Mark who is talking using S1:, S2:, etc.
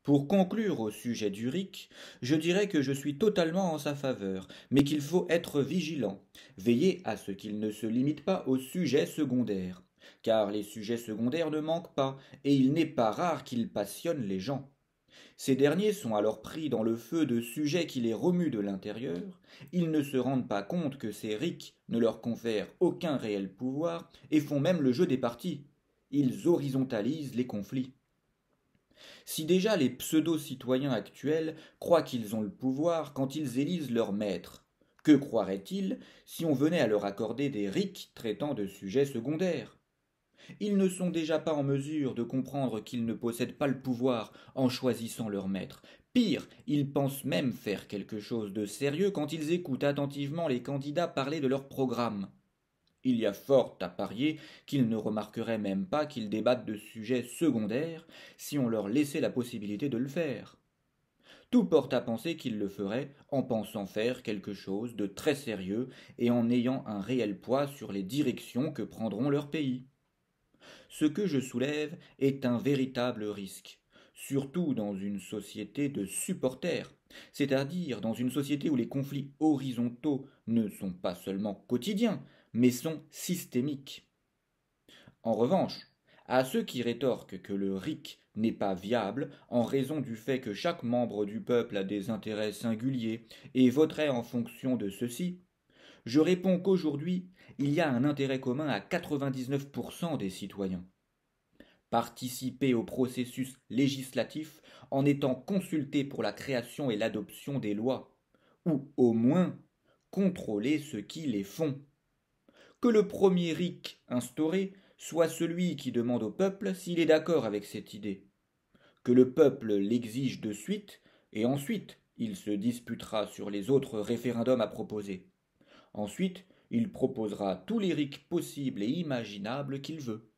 S1: Pour conclure au sujet du RIC, je dirais que je suis totalement en sa faveur, mais qu'il faut être vigilant, veiller à ce qu'il ne se limite pas aux sujets secondaires, car les sujets secondaires ne manquent pas, et il n'est pas rare qu'ils passionnent les gens. Ces derniers sont alors pris dans le feu de sujets qui les remuent de l'intérieur, ils ne se rendent pas compte que ces RIC ne leur confèrent aucun réel pouvoir et font même le jeu des partis. Ils horizontalisent les conflits. Si déjà les pseudo-citoyens actuels croient qu'ils ont le pouvoir quand ils élisent leur maître, que croiraient-ils si on venait à leur accorder des RIC traitant de sujets secondaires? Ils ne sont déjà pas en mesure de comprendre qu'ils ne possèdent pas le pouvoir en choisissant leur maître. Pire, ils pensent même faire quelque chose de sérieux quand ils écoutent attentivement les candidats parler de leur programme. Il y a fort à parier qu'ils ne remarqueraient même pas qu'ils débattent de sujets secondaires si on leur laissait la possibilité de le faire. Tout porte à penser qu'ils le feraient en pensant faire quelque chose de très sérieux et en ayant un réel poids sur les directions que prendront leurs pays. Ce que je soulève est un véritable risque, surtout dans une société de supporters, c'est-à-dire dans une société où les conflits horizontaux ne sont pas seulement quotidiens, mais sont systémiques. En revanche, à ceux qui rétorquent que le RIC n'est pas viable en raison du fait que chaque membre du peuple a des intérêts singuliers et voterait en fonction de ceux-ci, je réponds qu'aujourd'hui, il y a un intérêt commun à 99% des citoyens. Participer au processus législatif en étant consulté pour la création et l'adoption des lois, ou au moins contrôler ceux qui les font. Que le premier RIC instauré soit celui qui demande au peuple s'il est d'accord avec cette idée. Que le peuple l'exige de suite, et ensuite il se disputera sur les autres référendums à proposer. Ensuite, il proposera tous les RIC possibles et imaginables qu'il veut.